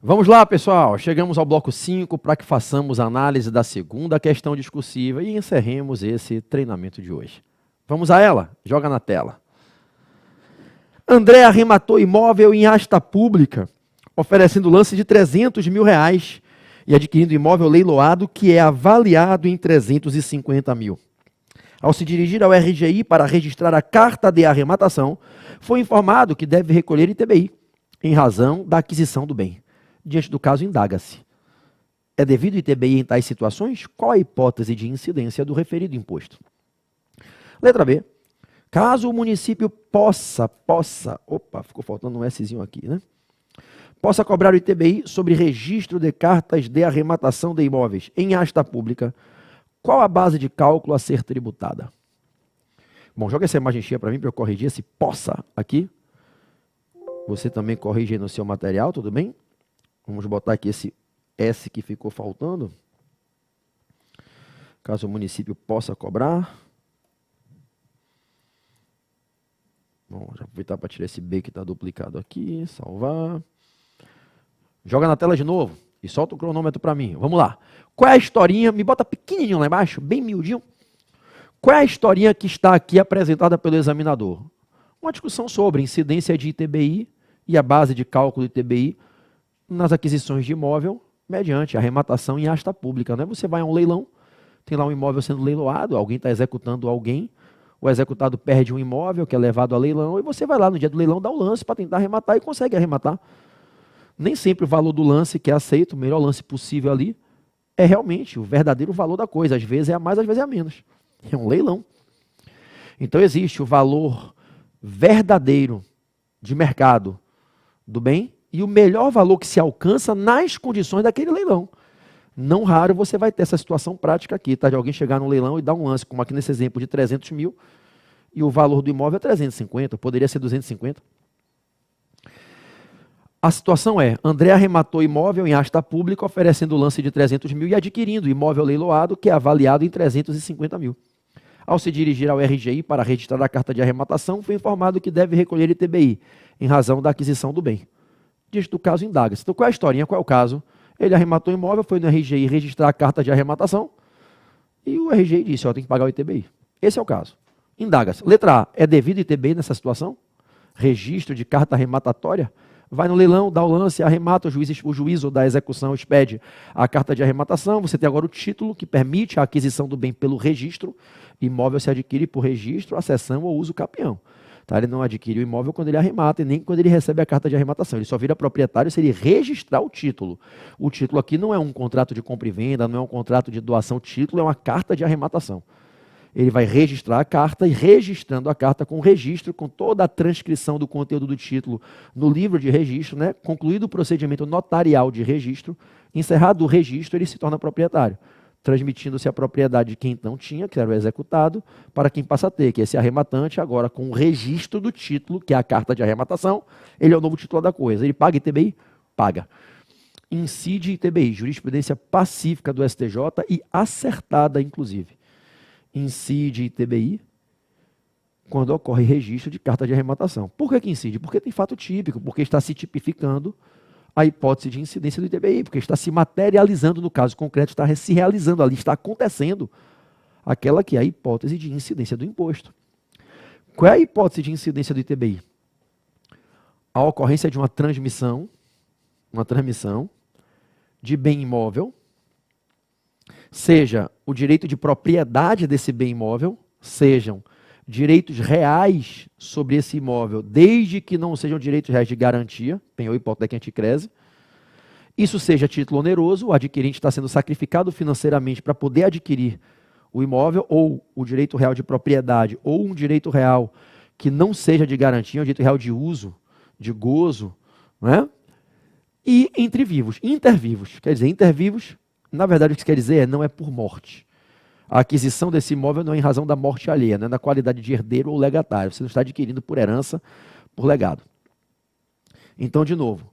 Vamos lá, pessoal. Chegamos ao bloco 5 para que façamos a análise da segunda questão discursiva e encerremos esse treinamento de hoje. Vamos a ela? Joga na tela. André arrematou imóvel em asta pública, oferecendo lance de R$300 mil e adquirindo imóvel leiloado que é avaliado em R$350 mil. Ao se dirigir ao RGI para registrar a carta de arrematação, foi informado que deve recolher ITBI, em razão da aquisição do bem. Diante do caso, indaga-se: é devido ITBI em tais situações? Qual a hipótese de incidência do referido imposto? Letra B. Caso o município possa, ficou faltando um Szinho aqui, né? Possa cobrar o ITBI sobre registro de cartas de arrematação de imóveis em asta pública, qual a base de cálculo a ser tributada? Bom, joga essa imagem cheia para mim para eu corrigir esse possa aqui. Você também corrige aí no seu material, tudo bem? Vamos botar aqui esse S que ficou faltando. Caso o município possa cobrar. Bom, já aproveitar para tirar esse B que está duplicado aqui, salvar. Joga na tela de novo e solta o cronômetro para mim. Vamos lá. Qual é a historinha? Me bota pequenininho lá embaixo, bem miudinho. Qual é a historinha que está aqui apresentada pelo examinador? Uma discussão sobre incidência de ITBI e a base de cálculo do ITBI nas aquisições de imóvel mediante arrematação em asta pública. Né? Você vai a um leilão, tem lá um imóvel sendo leiloado, alguém está executando alguém, o executado perde um imóvel que é levado a leilão e você vai lá no dia do leilão, dá o lance para tentar arrematar e consegue arrematar. Nem sempre o valor do lance que é aceito, o melhor lance possível ali, é realmente o verdadeiro valor da coisa. Às vezes é a mais, às vezes é a menos. É um leilão. Então existe o valor verdadeiro de mercado do bem e o melhor valor que se alcança nas condições daquele leilão. Não raro você vai ter essa situação prática aqui, tá? De alguém chegar no leilão e dar um lance, como aqui nesse exemplo, de 300 mil, e o valor do imóvel é 350, poderia ser 250. A situação é: André arrematou imóvel em asta pública, oferecendo lance de 300 mil e adquirindo imóvel leiloado que é avaliado em 350 mil. Ao se dirigir ao RGI para registrar a carta de arrematação, foi informado que deve recolher ITBI, em razão da aquisição do bem. Diante do caso, indaga-se. Então, qual é a historinha? Qual é o caso? Ele arrematou o imóvel, foi no RGI registrar a carta de arrematação e o RGI disse: tem que pagar o ITBI. Esse é o caso. Indaga-se. Letra A. É devido ITBI nessa situação? Registro de carta arrematatória? Vai no leilão, dá o lance, arremata, o juízo da execução expede a carta de arrematação. Você tem agora o título que permite a aquisição do bem pelo registro. Imóvel se adquire por registro, acessão ou uso capião. Tá? Ele não adquire o imóvel quando ele arremata e nem quando ele recebe a carta de arrematação. Ele só vira proprietário se ele registrar o título. O título aqui não é um contrato de compra e venda, não é um contrato de doação. O título é uma carta de arrematação. Ele vai registrar a carta e, registrando a carta com registro, com toda a transcrição do conteúdo do título no livro de registro, né? Concluído o procedimento notarial de registro, encerrado o registro, ele se torna proprietário, transmitindo-se a propriedade de quem então tinha, que era o executado, para quem passa a ter, que é esse arrematante, agora com o registro do título, que é a carta de arrematação, ele é o novo titular da coisa. Ele paga ITBI? Paga. Incide ITBI, jurisprudência pacífica do STJ e acertada, inclusive. Incide ITBI quando ocorre registro de carta de arrematação. Por que incide? Porque tem fato típico, porque está se tipificando a hipótese de incidência do ITBI, porque está se materializando no caso concreto, está se realizando ali, está acontecendo aquela que é a hipótese de incidência do imposto. Qual é a hipótese de incidência do ITBI? A ocorrência de uma transmissão de bem imóvel, seja o direito de propriedade desse bem imóvel, sejam direitos reais sobre esse imóvel, desde que não sejam direitos reais de garantia, penhor, hipoteca e anticrese. Isso seja título oneroso, o adquirente está sendo sacrificado financeiramente para poder adquirir o imóvel, ou o direito real de propriedade, ou um direito real que não seja de garantia, um direito real de uso, de gozo, né? E entre vivos, intervivos. Quer dizer, intervivos, na verdade o que isso quer dizer não é por morte. A aquisição desse imóvel não é em razão da morte alheia, não é na qualidade de herdeiro ou legatário. Você não está adquirindo por herança, por legado. Então, de novo,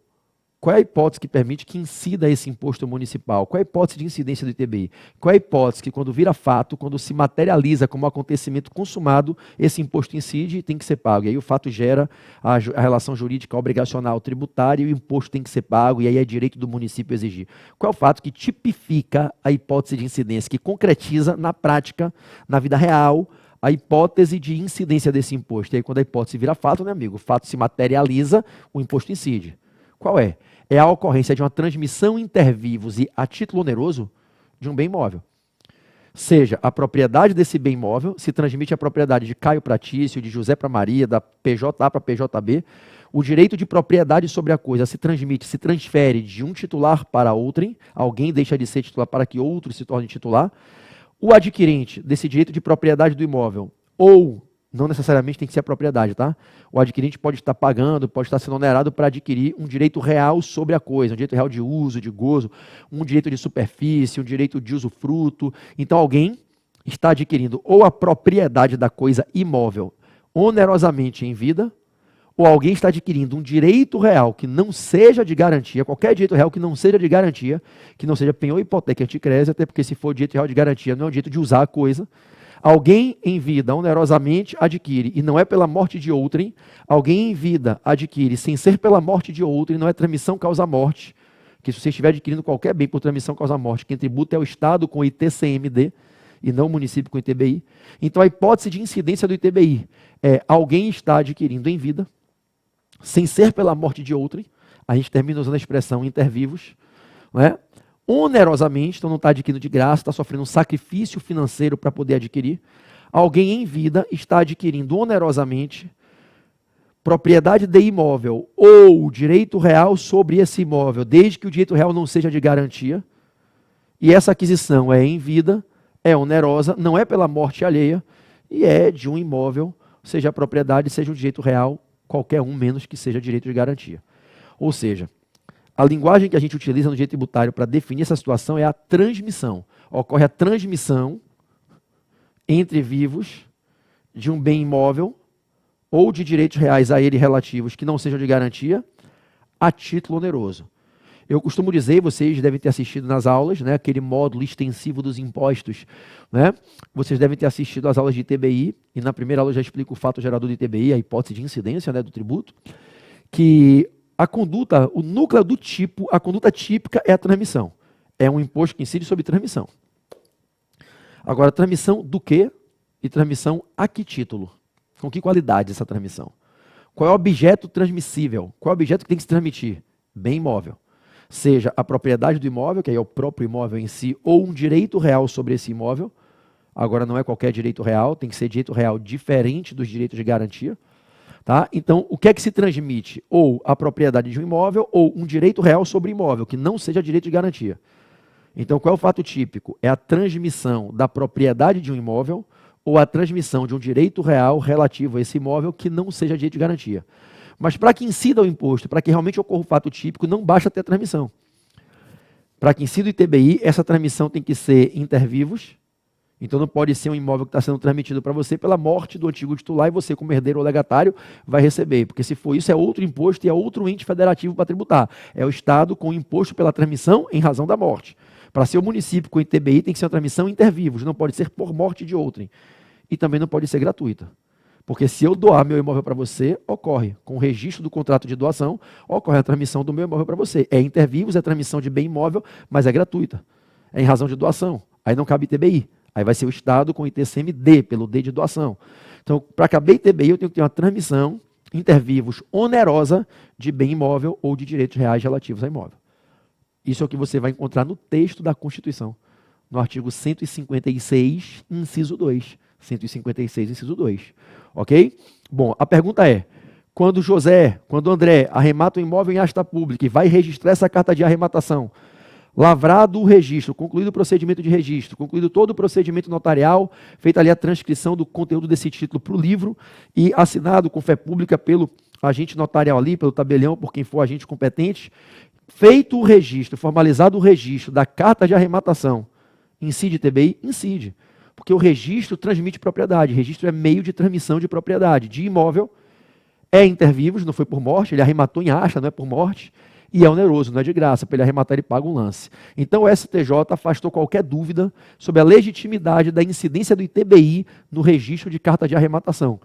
Qual é a hipótese que permite que incida esse imposto municipal? Qual é a hipótese de incidência do ITBI? Qual é a hipótese que, quando vira fato, quando se materializa como acontecimento consumado, esse imposto incide e tem que ser pago? E aí o fato gera a relação jurídica obrigacional tributária e o imposto tem que ser pago, e aí é direito do município exigir. Qual é o fato que tipifica a hipótese de incidência, que concretiza na prática, na vida real, a hipótese de incidência desse imposto? E aí, quando a hipótese vira fato, né, amigo? O fato se materializa, o imposto incide. Qual é? É a ocorrência de uma transmissão inter vivos e a título oneroso de um bem imóvel. Seja a propriedade desse bem imóvel, se transmite a propriedade de Caio para Tício, de José para Maria, da PJA para PJB, o direito de propriedade sobre a coisa se transmite, se transfere de um titular para outrem, alguém deixa de ser titular para que outro se torne titular. O adquirente desse direito de propriedade do imóvel, ou não necessariamente tem que ser a propriedade, tá? O adquirente pode estar pagando, pode estar sendo onerado para adquirir um direito real sobre a coisa, um direito real de uso, de gozo, um direito de superfície, um direito de usufruto. Então alguém está adquirindo ou a propriedade da coisa imóvel onerosamente em vida, ou alguém está adquirindo um direito real que não seja de garantia, qualquer direito real que não seja de garantia, que não seja penhor, hipoteca, anticrese, até porque se for direito real de garantia, não é o direito de usar a coisa. Alguém em vida onerosamente adquire, e não é pela morte de outrem, alguém em vida adquire sem ser pela morte de outrem, não é transmissão causa morte, que se você estiver adquirindo qualquer bem por transmissão causa morte, quem tributa é o Estado com o ITCMD, e não o município com o ITBI. Então a hipótese de incidência do ITBI é alguém está adquirindo em vida, sem ser pela morte de outrem, a gente termina usando a expressão inter vivos, não é? Onerosamente, então não está adquirindo de graça, está sofrendo um sacrifício financeiro para poder adquirir. Alguém em vida está adquirindo onerosamente propriedade de imóvel ou direito real sobre esse imóvel, desde que o direito real não seja de garantia. E essa aquisição é em vida, é onerosa, não é pela morte alheia, e é de um imóvel, seja a propriedade, seja o direito real, qualquer um menos que seja direito de garantia. Ou seja, a linguagem que a gente utiliza no direito tributário para definir essa situação é a transmissão. Ocorre a transmissão entre vivos de um bem imóvel ou de direitos reais a ele relativos que não sejam de garantia a título oneroso. Eu costumo dizer, vocês devem ter assistido nas aulas, né, aquele módulo extensivo dos impostos, né? Vocês devem ter assistido às aulas de ITBI, e na primeira aula eu já explico o fato gerador do ITBI, a hipótese de incidência, né, do tributo, que a conduta, o núcleo do tipo, a conduta típica é a transmissão. É um imposto que incide sobre transmissão. Agora, transmissão do quê? E transmissão a que título? Com que qualidade essa transmissão? Qual é o objeto transmissível? Qual é o objeto que tem que se transmitir? Bem imóvel. Seja a propriedade do imóvel, que aí é o próprio imóvel em si, ou um direito real sobre esse imóvel. Agora, não é qualquer direito real, tem que ser direito real diferente dos direitos de garantia. Tá? Então, o que é que se transmite? Ou a propriedade de um imóvel, ou um direito real sobre imóvel, que não seja direito de garantia. Então, qual é o fato típico? É a transmissão da propriedade de um imóvel, ou a transmissão de um direito real relativo a esse imóvel que não seja direito de garantia. Mas para que incida o imposto, para que realmente ocorra o fato típico, não basta ter a transmissão. Para que incida o ITBI, essa transmissão tem que ser inter vivos. Então não pode ser um imóvel que está sendo transmitido para você pela morte do antigo titular e você, como herdeiro ou legatário, vai receber. Porque se for isso, é outro imposto e é outro ente federativo para tributar. É o Estado com imposto pela transmissão em razão da morte. Para ser o município com ITBI, tem que ser uma transmissão inter vivos, não pode ser por morte de outrem. E também não pode ser gratuita. Porque se eu doar meu imóvel para você, ocorre, com o registro do contrato de doação, ocorre a transmissão do meu imóvel para você. É inter vivos, é transmissão de bem imóvel, mas é gratuita. É em razão de doação. Aí não cabe ITBI. Aí vai ser o Estado com ITCMD, pelo D de doação. Então, para caber ITBI, eu tenho que ter uma transmissão inter vivos onerosa de bem imóvel ou de direitos reais relativos a imóvel. Isso é o que você vai encontrar no texto da Constituição, no artigo 156, inciso 2. 156, inciso 2. Ok? Bom, a pergunta é, quando André arremata o imóvel em asta pública e vai registrar essa carta de arrematação, lavrado o registro, concluído o procedimento de registro, concluído todo o procedimento notarial, feita ali a transcrição do conteúdo desse título para o livro e assinado com fé pública pelo agente notarial ali, pelo tabelião, por quem for agente competente, feito o registro, formalizado o registro da carta de arrematação, incide ITBI? Incide. Porque o registro transmite propriedade, registro é meio de transmissão de propriedade, de imóvel, é inter vivos, não foi por morte, ele arrematou em asta, não é por morte, e é oneroso, não é de graça. Para ele arrematar, ele paga um lance. Então, o STJ afastou qualquer dúvida sobre a legitimidade da incidência do ITBI no registro de carta de arrematação.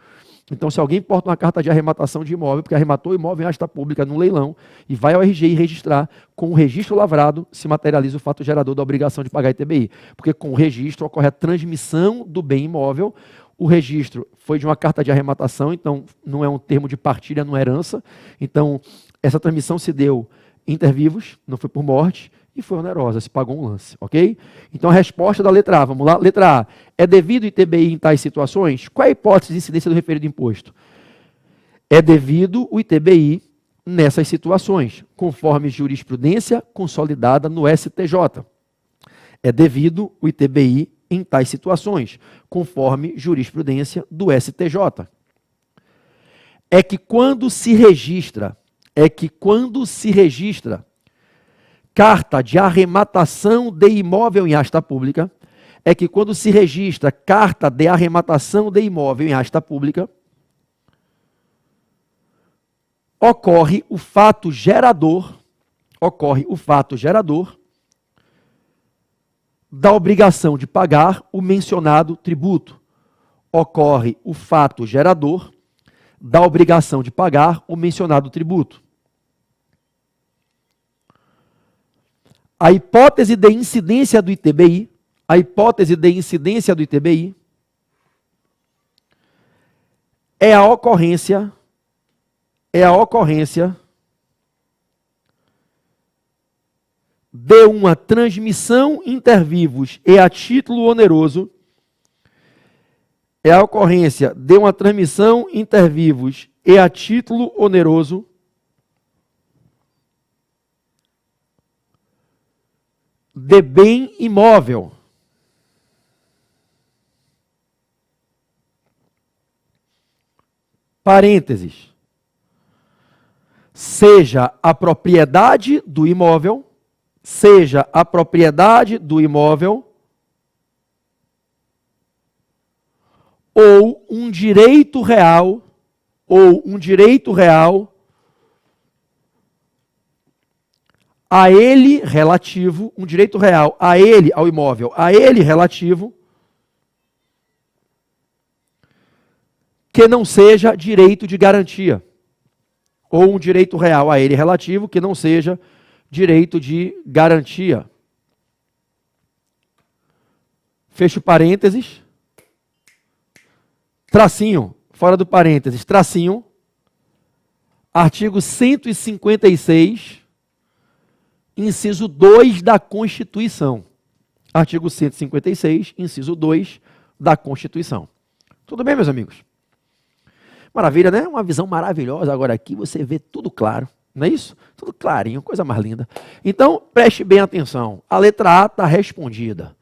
Então, se alguém porta uma carta de arrematação de imóvel, porque arrematou o imóvel em asta pública num leilão, e vai ao RGI registrar, com o registro lavrado, se materializa o fato gerador da obrigação de pagar ITBI. Porque com o registro ocorre a transmissão do bem imóvel. O registro foi de uma carta de arrematação, então não é um termo de partilha, não é herança. Então, essa transmissão se deu inter vivos, não foi por morte, e foi onerosa, se pagou um lance, ok? Então a resposta da letra A, vamos lá. Letra A, é devido ITBI em tais situações? Qual é a hipótese de incidência do referido imposto? É devido o ITBI nessas situações, conforme jurisprudência consolidada no STJ. É devido o ITBI em tais situações, conforme jurisprudência do STJ. É que quando se registra carta de arrematação de imóvel em asta pública, ocorre o fato gerador da obrigação de pagar o mencionado tributo. Ocorre o fato gerador da obrigação de pagar o mencionado tributo. A hipótese de incidência do ITBI, é a ocorrência de uma transmissão inter vivos e a título oneroso, de bem imóvel. Parênteses. Seja a propriedade do imóvel, ou um direito real, a ele relativo, ao imóvel, a ele relativo, que não seja direito de garantia. Ou um direito real a ele relativo, que não seja direito de garantia. Fecho parênteses. Tracinho, fora do parênteses, tracinho. Artigo 156, inciso 2 da Constituição. Artigo 156, inciso 2 da Constituição. Tudo bem, meus amigos? Maravilha, né? Uma visão maravilhosa. Agora aqui você vê tudo claro, não é isso? Tudo clarinho, coisa mais linda. Então, preste bem atenção. A letra A está respondida.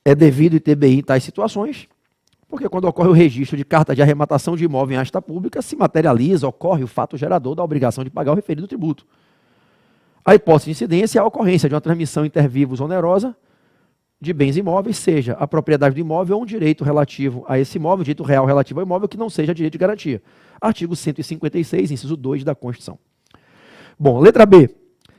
É devido ITBI em tais situações, porque quando ocorre o registro de carta de arrematação de imóvel em asta pública, se materializa, ocorre o fato gerador da obrigação de pagar o referido tributo. A hipótese de incidência é a ocorrência de uma transmissão inter vivos onerosa de bens imóveis, seja a propriedade do imóvel ou um direito relativo a esse imóvel, um direito real relativo ao imóvel que não seja direito de garantia. Artigo 156, inciso 2 da Constituição. Bom, letra B.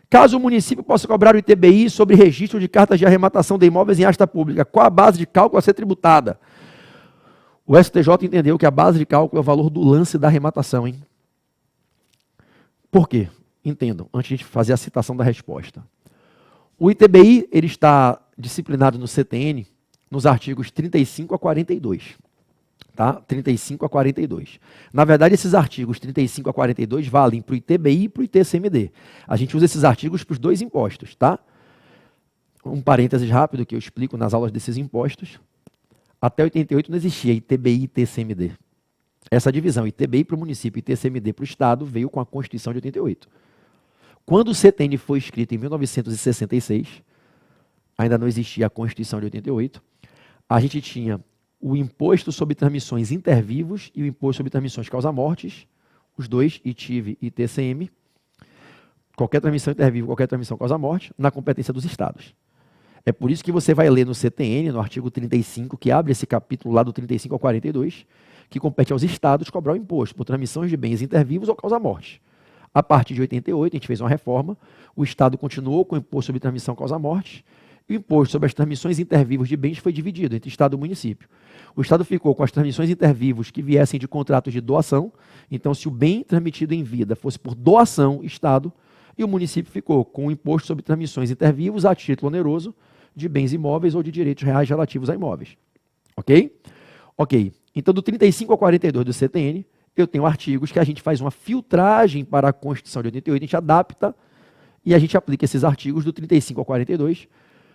Caso o município possa cobrar o ITBI sobre registro de cartas de arrematação de imóveis em asta pública, qual a base de cálculo a ser tributada? O STJ entendeu que a base de cálculo é o valor do lance da arrematação, hein? Por quê? Entendam, antes de a gente fazer a citação da resposta. O ITBI ele está disciplinado no CTN nos artigos 35 a 42. Tá? 35 a 42. Na verdade, esses artigos 35 a 42 valem para o ITBI e para o ITCMD. A gente usa esses artigos para os dois impostos. Tá? Um parênteses rápido que eu explico nas aulas desses impostos. Até 88 não existia ITBI e ITCMD. Essa divisão, ITBI para o município e ITCMD para o Estado, veio com a Constituição de 88. Quando o CTN foi escrito em 1966, ainda não existia a Constituição de 88, a gente tinha o imposto sobre transmissões intervivos e o imposto sobre transmissões causa-mortes, os dois, ITIV e ITCM, qualquer transmissão intervivo, qualquer transmissão causa-morte, na competência dos estados. É por isso que você vai ler no CTN, no artigo 35, que abre esse capítulo lá do 35 ao 42, que compete aos estados cobrar o imposto por transmissões de bens intervivos ou causa-morte. A partir de 88, a gente fez uma reforma, o Estado continuou com o imposto sobre transmissão causa-morte, e o imposto sobre as transmissões intervivos de bens foi dividido entre Estado e município. O Estado ficou com as transmissões intervivos que viessem de contratos de doação, então se o bem transmitido em vida fosse por doação, Estado, e o município ficou com o imposto sobre transmissões intervivos a título oneroso de bens imóveis ou de direitos reais relativos a imóveis. Ok? Ok. Então, do 35 ao 42 do CTN, eu tenho artigos que a gente faz uma filtragem para a Constituição de 88, a gente adapta e a gente aplica esses artigos do 35 ao 42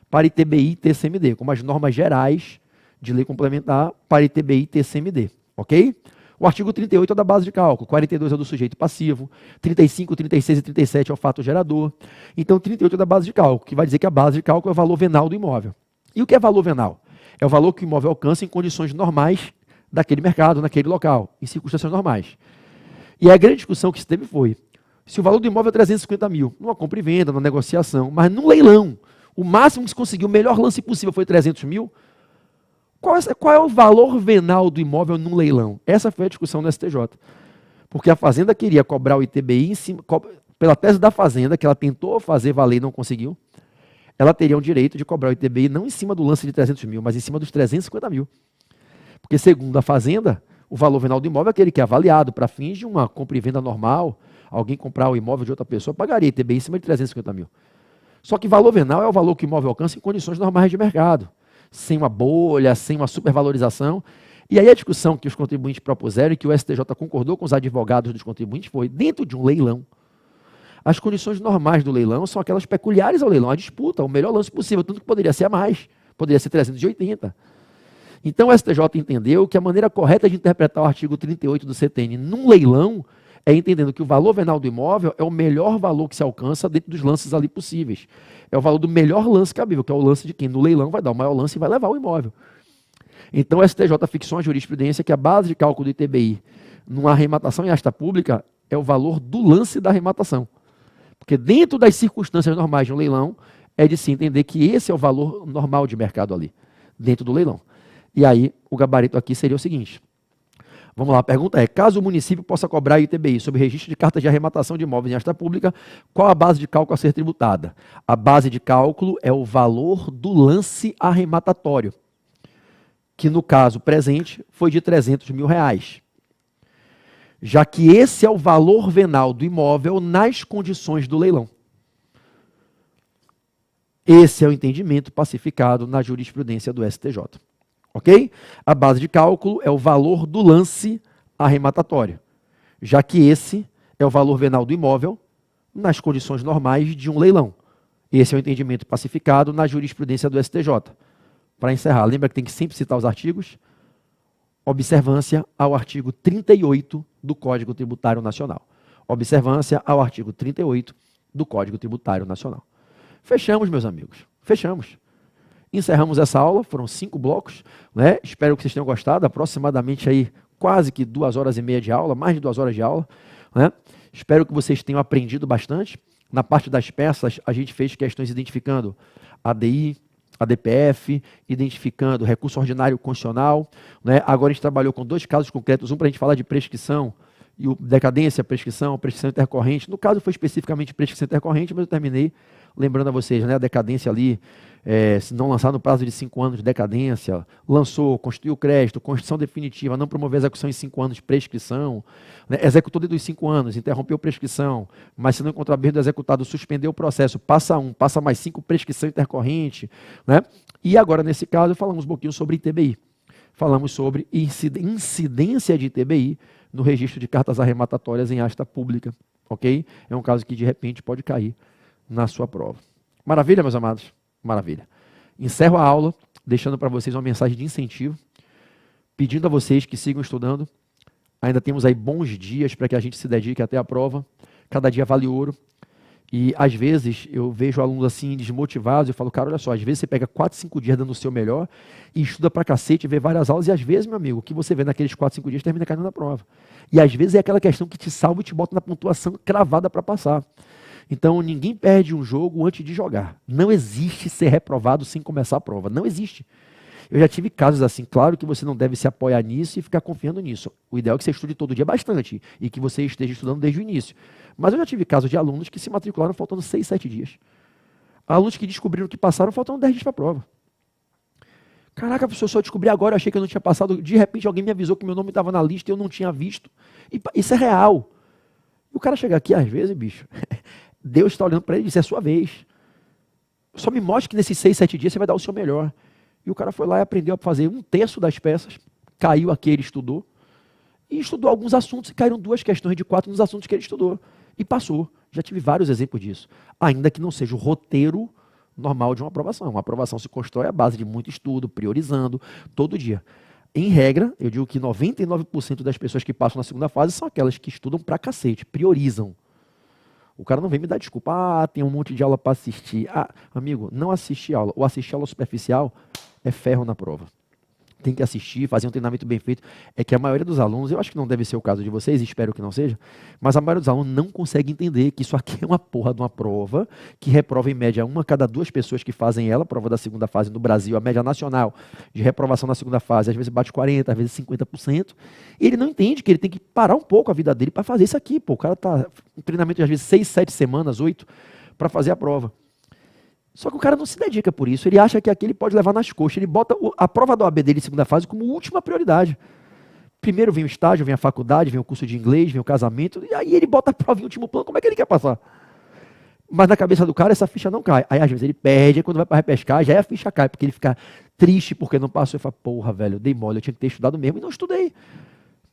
para ITBI e TCMD, como as normas gerais de lei complementar para ITBI e TCMD. Ok? O artigo 38 é da base de cálculo, 42 é do sujeito passivo, 35, 36 e 37 é o fato gerador. Então, 38 é da base de cálculo, que vai dizer que a base de cálculo é o valor venal do imóvel. E o que é valor venal? É o valor que o imóvel alcança em condições normais daquele mercado, naquele local, em circunstâncias normais. E a grande discussão que se teve foi, se o valor do imóvel é 350 mil, numa compra e venda, numa negociação, mas num leilão, o máximo que se conseguiu, o melhor lance possível foi 300 mil, qual é o valor venal do imóvel num leilão? Essa foi a discussão no STJ. Porque a Fazenda queria cobrar o ITBI em cima, pela tese da Fazenda, que ela tentou fazer valer e não conseguiu, ela teria o direito de cobrar o ITBI não em cima do lance de 300 mil, mas em cima dos 350 mil. Porque, segundo a Fazenda, o valor venal do imóvel é aquele que é avaliado para fins de uma compra e venda normal, alguém comprar o imóvel de outra pessoa, pagaria ITBI em cima de 350 mil. Só que valor venal é o valor que o imóvel alcança em condições normais de mercado, sem uma bolha, sem uma supervalorização. E aí a discussão que os contribuintes propuseram e que o STJ concordou com os advogados dos contribuintes foi, dentro de um leilão, as condições normais do leilão são aquelas peculiares ao leilão, a disputa, o melhor lance possível, tanto que poderia ser a mais, poderia ser 380. Então o STJ entendeu que a maneira correta de interpretar o artigo 38 do CTN num leilão é entendendo que o valor venal do imóvel é o melhor valor que se alcança dentro dos lances ali possíveis. É o valor do melhor lance cabível, que é o lance de quem no leilão vai dar o maior lance e vai levar o imóvel. Então o STJ fixou uma jurisprudência que a base de cálculo do ITBI numa arrematação em asta pública é o valor do lance da arrematação. Porque dentro das circunstâncias normais de um leilão, é de se entender que esse é o valor normal de mercado ali, dentro do leilão. E aí, o gabarito aqui seria o seguinte. Vamos lá, a pergunta é, caso o município possa cobrar ITBI sobre registro de cartas de arrematação de imóveis em asta pública, qual a base de cálculo a ser tributada? A base de cálculo é o valor do lance arrematatório, que no caso presente foi de R$300 mil, já que esse é o valor venal do imóvel nas condições do leilão. Esse é o entendimento pacificado na jurisprudência do STJ. Ok? A base de cálculo é o valor do lance arrematatório, já que esse é o valor venal do imóvel nas condições normais de um leilão. Esse é o entendimento pacificado na jurisprudência do STJ. Para encerrar, lembra que tem que sempre citar os artigos? Observância ao artigo 38 do Código Tributário Nacional. Observância ao artigo 38 do Código Tributário Nacional. Fechamos, meus amigos. Fechamos. Encerramos essa aula, foram 5 blocos, né? Espero que vocês tenham gostado, aproximadamente aí quase que 2h30 de aula, mais de 2 horas de aula, né? Espero que vocês tenham aprendido bastante. Na parte das peças, a gente fez questões identificando ADI, ADPF, identificando recurso ordinário constitucional, né? Agora a gente trabalhou com 2 casos concretos, um para a gente falar de prescrição, e o decadência, prescrição intercorrente. No caso foi especificamente prescrição intercorrente, mas eu terminei lembrando a vocês, né, a decadência ali, se não lançar no prazo de 5 anos de decadência, lançou, constituiu o crédito, constituição definitiva, não promover execução em 5 anos de prescrição, né, executou dentro dos 5 anos, interrompeu prescrição, mas se não encontrar berro do executado, suspendeu o processo, passa mais 5, prescrição intercorrente, né? E agora, nesse caso, falamos um pouquinho sobre ITBI. Falamos sobre incidência de ITBI no registro de cartas arrematatórias em asta pública, ok? É um caso que, de repente, pode cair na sua prova. Maravilha, meus amados? Maravilha. Encerro a aula, deixando para vocês uma mensagem de incentivo, pedindo a vocês que sigam estudando. Ainda temos aí bons dias para que a gente se dedique até a prova. Cada dia vale ouro. E, às vezes, eu vejo alunos assim desmotivados, eu falo, cara, olha só, às vezes você pega 4, 5 dias dando o seu melhor e estuda pra cacete, vê várias aulas, e às vezes, meu amigo, o que você vê naqueles 4, 5 dias termina caindo na prova. E às vezes é aquela questão que te salva e te bota na pontuação cravada para passar. Então, ninguém perde um jogo antes de jogar. Não existe ser reprovado sem começar a prova. Não existe. Eu já tive casos assim, claro que você não deve se apoiar nisso e ficar confiando nisso. O ideal é que você estude todo dia bastante e que você esteja estudando desde o início. Mas eu já tive casos de alunos que se matricularam faltando 6, 7 dias. Alunos que descobriram que passaram faltando 10 dias para a prova. Caraca, professor, só descobri agora, eu achei que eu não tinha passado. De repente alguém me avisou que meu nome estava na lista e eu não tinha visto. E isso é real. E o cara chega aqui, às vezes, bicho, Deus está olhando para ele e diz, é a sua vez. Só me mostre que nesses 6, 7 dias você vai dar o seu melhor. E o cara foi lá e aprendeu a fazer 1/3 das peças, caiu aqui, ele estudou, e estudou alguns assuntos, e caíram 2 questões de 4 nos assuntos que ele estudou. E passou. Já tive vários exemplos disso. Ainda que não seja o roteiro normal de uma aprovação. Uma aprovação se constrói à base de muito estudo, priorizando, todo dia. Em regra, eu digo que 99% das pessoas que passam na segunda fase são aquelas que estudam pra cacete, priorizam. O cara não vem me dar desculpa, tem um monte de aula para assistir. Amigo, não assiste aula. Ou assistir aula superficial é ferro na prova. Tem que assistir, fazer um treinamento bem feito. É que a maioria dos alunos, eu acho que não deve ser o caso de vocês, espero que não seja, mas a maioria dos alunos não consegue entender que isso aqui é uma porra de uma prova, que reprova em média 1 a cada 2 pessoas que fazem ela, prova da segunda fase no Brasil, a média nacional de reprovação na segunda fase, às vezes bate 40%, às vezes 50%, e ele não entende que ele tem que parar um pouco a vida dele para fazer isso aqui, pô. O cara tá em treinamento de às vezes 6, 7 semanas, 8, para fazer a prova. Só que o cara não se dedica por isso, ele acha que aqui ele pode levar nas coxas, ele bota a prova da OAB dele em segunda fase como última prioridade. Primeiro vem o estágio, vem a faculdade, vem o curso de inglês, vem o casamento, e aí ele bota a prova em último plano, como é que ele quer passar? Mas na cabeça do cara essa ficha não cai. Aí às vezes ele perde, aí quando vai para repescar, já a ficha cai, porque ele fica triste porque não passou, e fala, porra, velho, eu dei mole, eu tinha que ter estudado mesmo, e não estudei.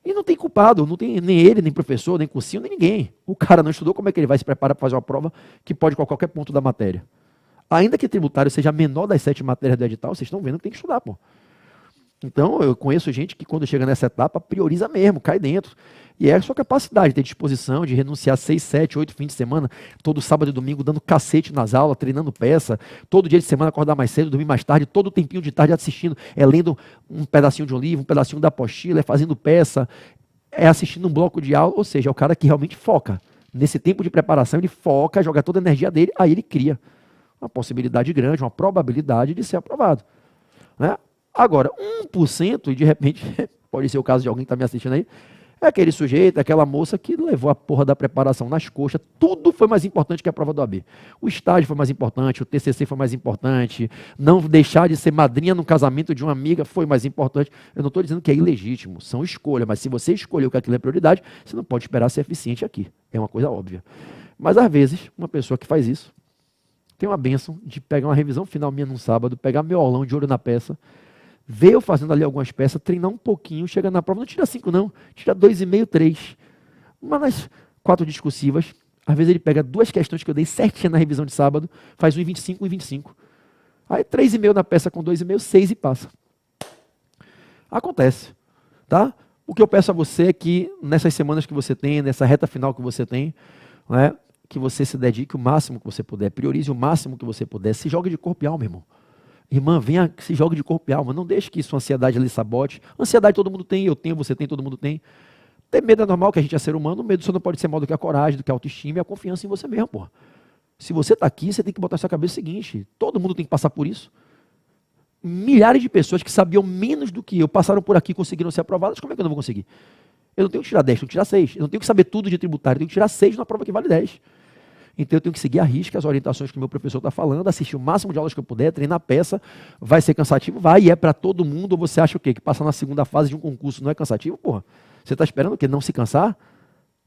E não tem culpado, não tem nem ele, nem professor, nem cursinho, nem ninguém. O cara não estudou, como é que ele vai se preparar para fazer uma prova que pode com qualquer ponto da matéria? Ainda que tributário seja a menor das 7 matérias do edital, vocês estão vendo que tem que estudar, pô. Então, eu conheço gente que quando chega nessa etapa, prioriza mesmo, cai dentro. E é a sua capacidade, ter disposição de renunciar 6, 7, 8 fins de semana, todo sábado e domingo dando cacete nas aulas, treinando peça, todo dia de semana acordar mais cedo, dormir mais tarde, todo o tempinho de tarde assistindo, lendo um pedacinho de um livro, um pedacinho da apostila, fazendo peça, assistindo um bloco de aula, ou seja, é o cara que realmente foca. Nesse tempo de preparação, ele foca, joga toda a energia dele, aí ele cria uma possibilidade grande, uma probabilidade de ser aprovado. Né? Agora, 1%, e de repente, pode ser o caso de alguém que está me assistindo aí, é aquele sujeito, aquela moça que levou a porra da preparação nas coxas, tudo foi mais importante que a prova do AB. O estágio foi mais importante, o TCC foi mais importante, não deixar de ser madrinha no casamento de uma amiga foi mais importante. Eu não estou dizendo que é ilegítimo, são escolhas, mas se você escolheu que aquilo é prioridade, você não pode esperar ser eficiente aqui. É uma coisa óbvia. Mas às vezes, uma pessoa que faz isso, tem uma bênção de pegar uma revisão final minha num sábado, pegar meu aulão de olho na peça, ver eu fazendo ali algumas peças, treinar um pouquinho, chega na prova, não tira 5 não, tira 2,5, 3. Mas nas 4 discursivas, às vezes ele pega 2 questões que eu dei certinha na revisão de sábado, faz 1,25, 1,25. Aí 3,5 na peça com 2,5, 6 e passa. Acontece, tá? O que eu peço a você é que nessas semanas que você tem, nessa reta final que você tem, né, que você se dedique o máximo que você puder, priorize o máximo que você puder, se jogue de corpo e alma, irmão. Irmã, venha, se jogue de corpo e alma, não deixe que isso, ansiedade ali sabote. Ansiedade todo mundo tem, eu tenho, você tem, todo mundo tem. Ter medo é normal, que a gente é ser humano, o medo só não pode ser maior do que a coragem, do que a autoestima e a confiança em você mesmo, porra. Se você está aqui, você tem que botar na sua cabeça o seguinte, todo mundo tem que passar por isso. Milhares de pessoas que sabiam menos do que eu, passaram por aqui e conseguiram ser aprovadas, como é que eu não vou conseguir? Eu não tenho que tirar 10, tenho que tirar 6. Eu não tenho que saber tudo de tributário, eu tenho que tirar 6 numa prova que vale 10. Então eu tenho que seguir à risca as orientações que o meu professor está falando, assistir o máximo de aulas que eu puder, treinar a peça. Vai ser cansativo? Vai, e é para todo mundo. Ou você acha o quê? Que passar na segunda fase de um concurso não é cansativo? Porra, você está esperando o quê? Não se cansar?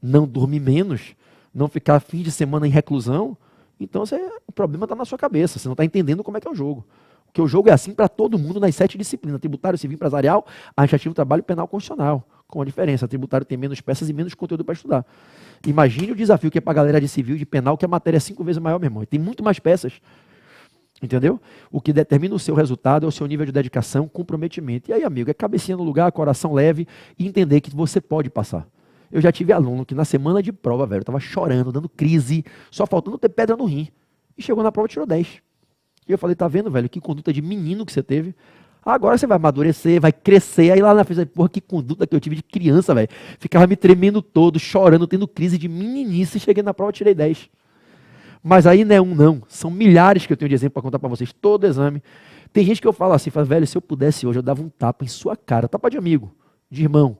Não dormir menos? Não ficar fim de semana em reclusão? Então o problema está na sua cabeça, você não está entendendo como é que é o jogo. Porque o jogo é assim para todo mundo nas 7 disciplinas, tributário, civil, empresarial, administrativo, trabalho, penal, constitucional. Com a diferença, tributário tem menos peças e menos conteúdo para estudar. Imagine o desafio que é para a galera de civil, de penal, que a matéria é 5 vezes maior, meu irmão. E tem muito mais peças. Entendeu? O que determina o seu resultado é o seu nível de dedicação, comprometimento. E aí, amigo, é cabecinha no lugar, coração leve e entender que você pode passar. Eu já tive aluno que na semana de prova, velho, estava chorando, dando crise, só faltando ter pedra no rim. E chegou na prova e tirou 10. E eu falei, tá vendo, velho, que conduta de menino que você teve. Agora você vai amadurecer, vai crescer. Aí lá na frente, porra, que conduta que eu tive de criança, velho. Ficava me tremendo todo, chorando, tendo crise de meninice. Cheguei na prova e tirei 10. Mas aí não é um não, são milhares que eu tenho de exemplo para contar para vocês, todo exame. Tem gente que eu falo assim, fala, velho, se eu pudesse hoje, eu dava um tapa em sua cara, tapa de amigo, de irmão,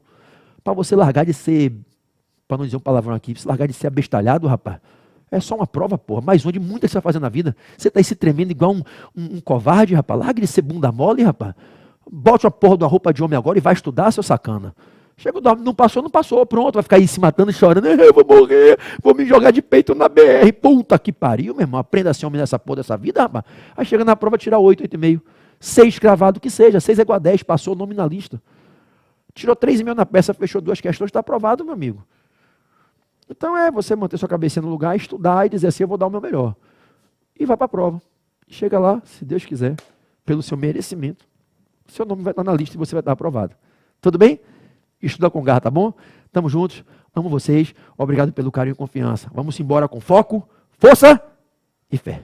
para você largar de ser, para não dizer um palavrão aqui, você largar de ser abestalhado, rapaz. É só uma prova, porra, mais uma de muitas que você vai fazer na vida. Você tá aí se tremendo igual um covarde, rapaz, largue de ser bunda mole, rapaz. Bote a porra de uma roupa de homem agora e vai estudar, seu sacana. Chega, não passou, não passou, pronto, vai ficar aí se matando e chorando, eu vou morrer, vou me jogar de peito na BR, puta que pariu, meu irmão, aprenda a ser homem nessa porra dessa vida, rapaz. Aí chega na prova, tira 8, 8,5, 6 cravado que seja, 6 é igual a 10, passou nominalista. Tirou 3,5 na peça, fechou 2 questões, está aprovado, meu amigo. Então é você manter sua cabeça no lugar, estudar e dizer assim, eu vou dar o meu melhor. E vai para a prova. Chega lá, se Deus quiser, pelo seu merecimento, seu nome vai estar na lista e você vai estar aprovado. Tudo bem? Estuda com garra, tá bom? Tamo juntos, amo vocês, obrigado pelo carinho e confiança. Vamos embora com foco, força e fé.